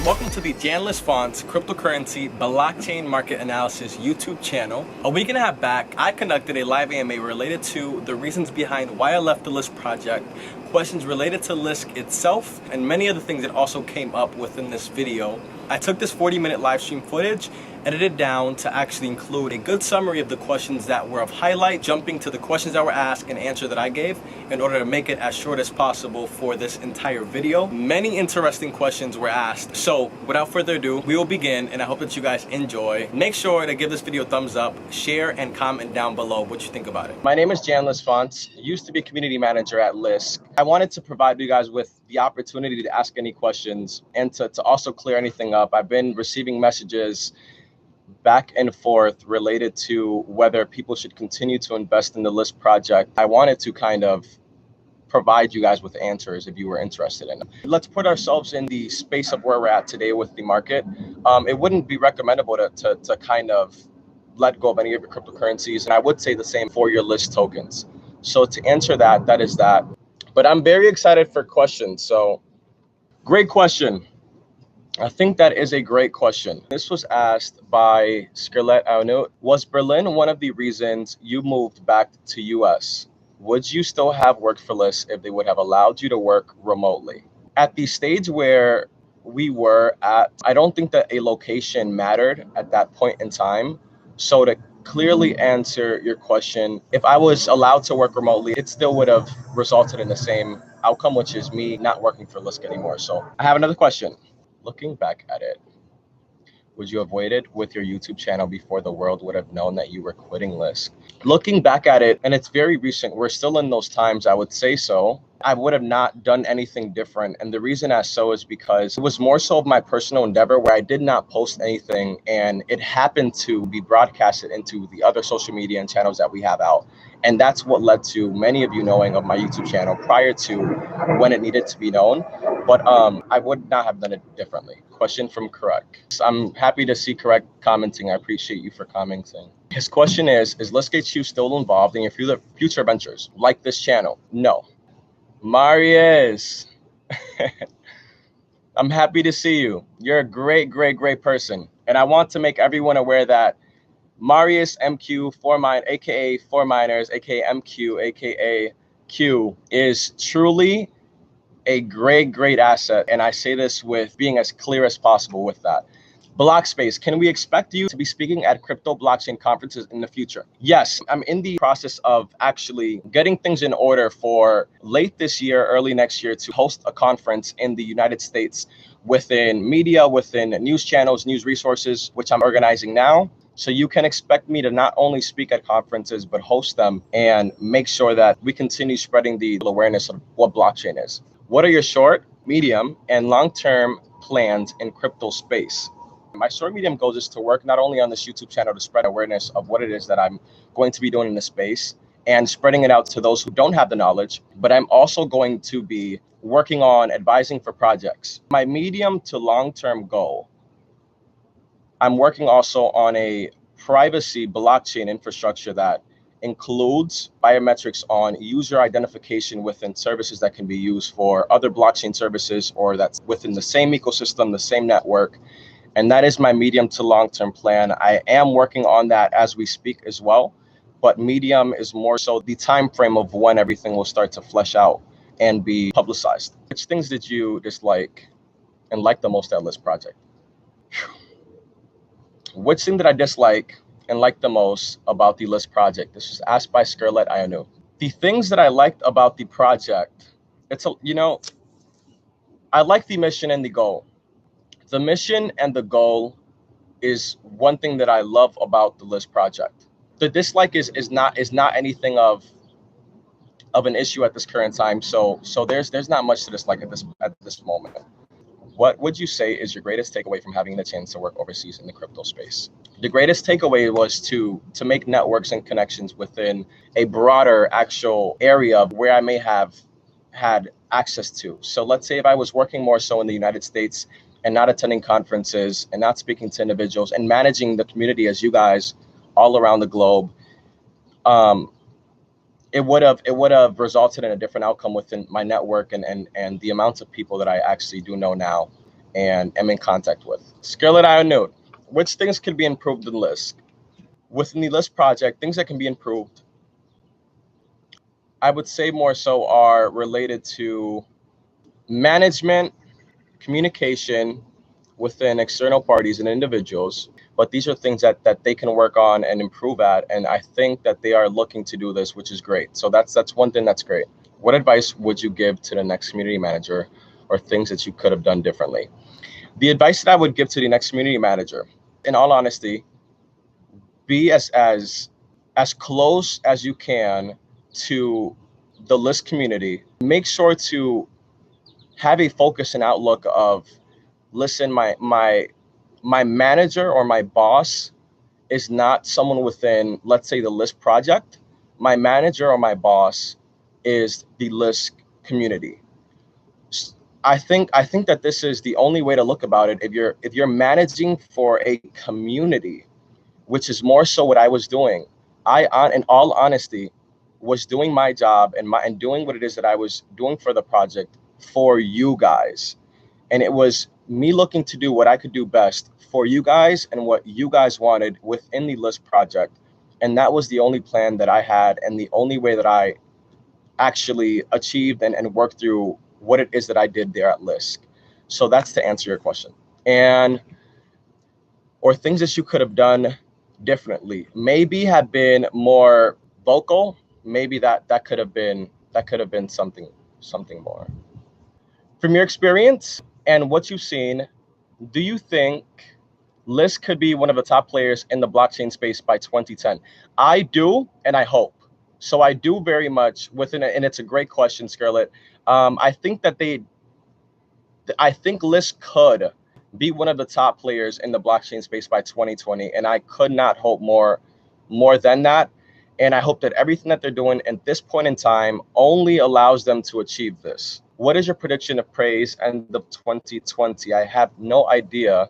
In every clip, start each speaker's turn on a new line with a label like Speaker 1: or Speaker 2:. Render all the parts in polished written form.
Speaker 1: welcome to the Janless Fonts Cryptocurrency Blockchain Market Analysis YouTube channel. A week and a half back, I conducted a live AMA related to the reasons behind why I left the Lisk project, questions related to Lisk itself, and many other things that also came up within this video. I took this 40-minute live stream footage, edited down to actually include a good summary of the questions that were of highlight, jumping to the questions that were asked and answer that I gave in order to make it as short as possible for this entire video. Many interesting questions were asked. So without further ado, we will begin, and I hope that you guys enjoy. Make sure to give this video a thumbs up, share, and comment down below what you think about it. My name is Janless Fonts, used to be community manager at Lisk. I wanted to provide you guys with the opportunity to ask any questions and to also clear anything up. I've been receiving messages back and forth related to whether people should continue to invest in the Lisk project. I wanted to kind of provide you guys with answers if you were interested in it. Let's put ourselves in the space of where we're at today with the market. It wouldn't be recommendable to kind of let go of any of your cryptocurrencies. And I would say the same for your Lisk tokens. So to answer that, that is that. But I'm very excited for questions. So great question. I think that is a great question. This was asked by Lisk AMA. Was Berlin one of the reasons you moved back to US? Would you still have worked for Lisk if they would have allowed you to work remotely? At the stage where we were at, I don't think that a location mattered at that point in time. So to clearly answer your question, if I was allowed to work remotely, it still would have resulted in the same outcome, which is me not working for Lisk anymore. So I have another question. Looking back at it, would you have waited with your YouTube channel before the world would have known that you were quitting Lisk? Looking back at it, and it's very recent, we're still in those times, I would say so. I would have not done anything different. And the reason as so is because it was more so of my personal endeavor where I did not post anything, and it happened to be broadcasted into the other social media and channels that we have out. And that's what led to many of you knowing of my YouTube channel prior to when it needed to be known. But I would not have done it differently. Question from Correct. I'm happy to see Correct commenting. I appreciate you for commenting. His question is Lisk HQ still involved in your future ventures like this channel? No. Marius, I'm happy to see you. You're a great, great, great person. And I want to make everyone aware that Marius MQ, aka 4Miners, aka MQ, aka Q, is truly a great, great asset. And I say this with being as clear as possible with that. Blockspace, can we expect you to be speaking at crypto blockchain conferences in the future? Yes, I'm in the process of actually getting things in order for late this year, early next year to host a conference in the United States within media, within news channels, news resources, which I'm organizing now. So you can expect me to not only speak at conferences, but host them and make sure that we continue spreading the awareness of what blockchain is. What are your short, medium, and long-term plans in crypto space? My short medium goal is to work not only on this YouTube channel to spread awareness of what it is that I'm going to be doing in the space and spreading it out to those who don't have the knowledge, but I'm also going to be working on advising for projects. My medium to long-term goal, I'm working also on a privacy blockchain infrastructure that includes biometrics on user identification within services that can be used for other blockchain services or that's within the same ecosystem, the same network. And that is my medium to long-term plan. I am working on that as we speak as well, but medium is more so the time frame of when everything will start to flesh out and be publicized. Which things did you dislike and like the most at Lisk project? Which thing did I dislike and like the most about the Lisk project? This was asked by Lisk AMA. The things that I liked about the project, I like the mission and the goal. The mission and the goal is one thing that I love about the Lisk project. The dislike is not anything of an issue at this current time. So there's not much to dislike at this moment. What would you say is your greatest takeaway from having the chance to work overseas in the crypto space? The greatest takeaway was to make networks and connections within a broader actual area where I may have had access to. So let's say if I was working more so in the United States and not attending conferences and not speaking to individuals and managing the community as you guys all around the globe, it would have resulted in a different outcome within my network and the amounts of people that I actually do know now. and am in contact with. Scarlett I note, which things could be improved in Lisk? Within the Lisk project, things that can be improved, I would say more so are related to management, communication within external parties and individuals. But these are things that they can work on and improve at. And I think that they are looking to do this, which is great. So that's one thing that's great. What advice would you give to the next community manager, or things that you could have done differently? The advice that I would give to the next community manager, in all honesty, be as close as you can to the Lisk community. Make sure to have a focus and outlook of, listen, my manager or my boss is not someone within, let's say, the Lisk project. My manager or my boss is the Lisk community. I think that this is the only way to look about it. If you're managing for a community, which is more so what I was doing, in all honesty, was doing my job and doing what it is that I was doing for the project for you guys. And it was me looking to do what I could do best for you guys and what you guys wanted within the Lisk project. And that was the only plan that I had, and the only way that I actually achieved and worked through what it is that I did there at Lisk. So that's to answer your question. And or things that you could have done differently, maybe have been more vocal. Maybe that could have been something more. From your experience and what you've seen, do you think Lisk could be one of the top players in the blockchain space by 2010? I do, and I hope. So I do very much within it, and it's a great question, Scarlett. I think that I think Lisk could be one of the top players in the blockchain space by 2020, and I could not hope more than that. And I hope that everything that they're doing at this point in time only allows them to achieve this. What is your prediction of praise end of 2020? I have no idea,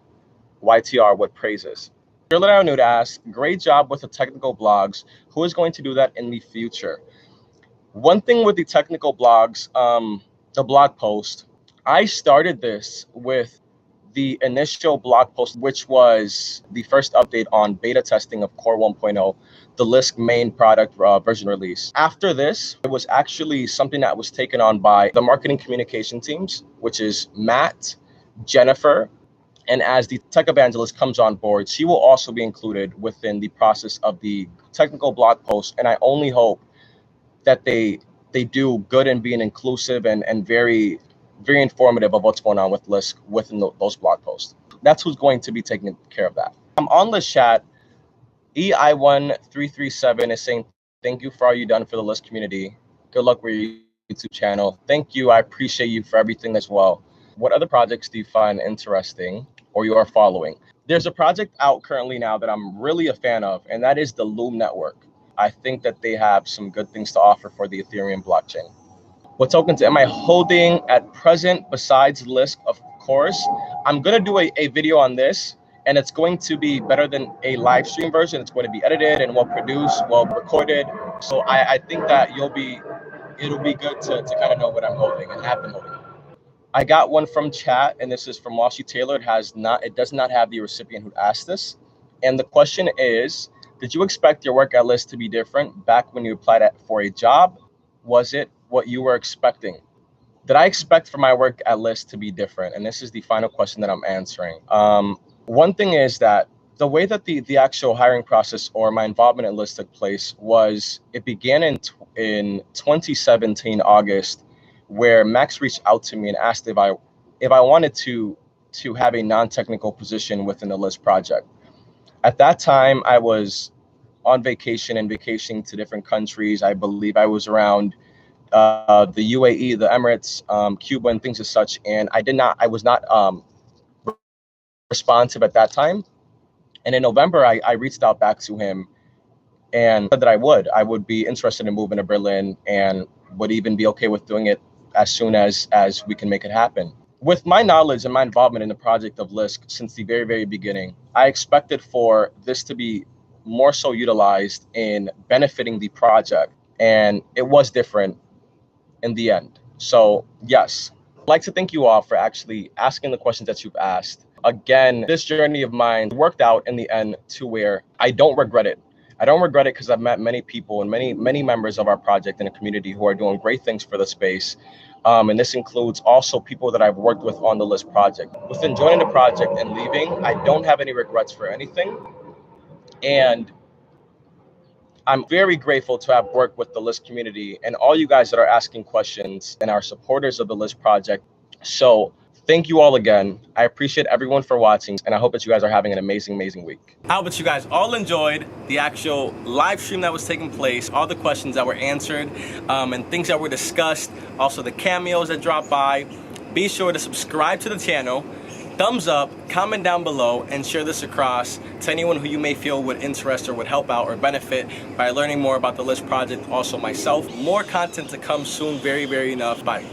Speaker 1: YTR, what praise is. Scarlett Anuda asks, great job with the technical blogs. Who is going to do that in the future? One thing with the technical blogs, the blog post, I started this with the initial blog post, which was the first update on beta testing of Core 1.0, the Lisk main product version release. After this, it was actually something that was taken on by the marketing communication teams, which is Matt, Jennifer, and as the tech evangelist comes on board, she will also be included within the process of the technical blog post. And I only hope that they do good in being inclusive and very informative of what's going on with Lisk within those blog posts. That's who's going to be taking care of that. I'm on the chat. EI1337 is saying, thank you for all you've done for the Lisk community. Good luck with your YouTube channel. Thank you. I appreciate you for everything as well. What other projects do you find interesting or you are following? There's a project out currently now that I'm really a fan of, and that is the Loom network. I think that they have some good things to offer for the Ethereum blockchain. What tokens am I holding at present besides Lisk? Of course, I'm going to do a video on this, and it's going to be better than a live stream version. It's going to be edited and well produced, well recorded. So I think that it'll be good to kind of know what I'm holding and have been holding. I got one from chat, and this is from Washi Taylor. It does not have the recipient who asked this. And the question is, did you expect your work at Lisk to be different back when you applied for a job? Was it what you were expecting? Did I expect for my work at Lisk to be different? And this is the final question that I'm answering. One thing is that the way that the actual hiring process or my involvement at Lisk took place was, it began in 2017 August, where Max reached out to me and asked if I wanted to have a non-technical position within the Lisk project. At that time, I was on vacation and vacationing to different countries. I believe I was around the UAE, the Emirates, Cuba, and things as such. And I was not responsive at that time. And in November, I reached out back to him and said that I would be interested in moving to Berlin and would even be okay with doing it as soon as we can make it happen. With my knowledge and my involvement in the project of Lisk since the very, very beginning, I expected for this to be more so utilized in benefiting the project. And it was different in the end. So yes, I'd like to thank you all for actually asking the questions that you've asked. Again, this journey of mine worked out in the end to where I don't regret it. I don't regret it because I've met many people and many members of our project and the community who are doing great things for the space. And this includes also people that I've worked with on the Lisk project. Within joining the project and leaving, I don't have any regrets for anything. And I'm very grateful to have worked with the Lisk community and all you guys that are asking questions and are supporters of the Lisk project. So thank you all again. I appreciate everyone for watching, and I hope that you guys are having an amazing, amazing week. I hope that you guys all enjoyed the actual live stream that was taking place, all the questions that were answered, and things that were discussed, also the cameos that dropped by. Be sure to subscribe to the channel, thumbs up, comment down below, and share this across to anyone who you may feel would interest or would help out or benefit by learning more about the Lisk project. Also myself, more content to come soon, very, very enough. Bye.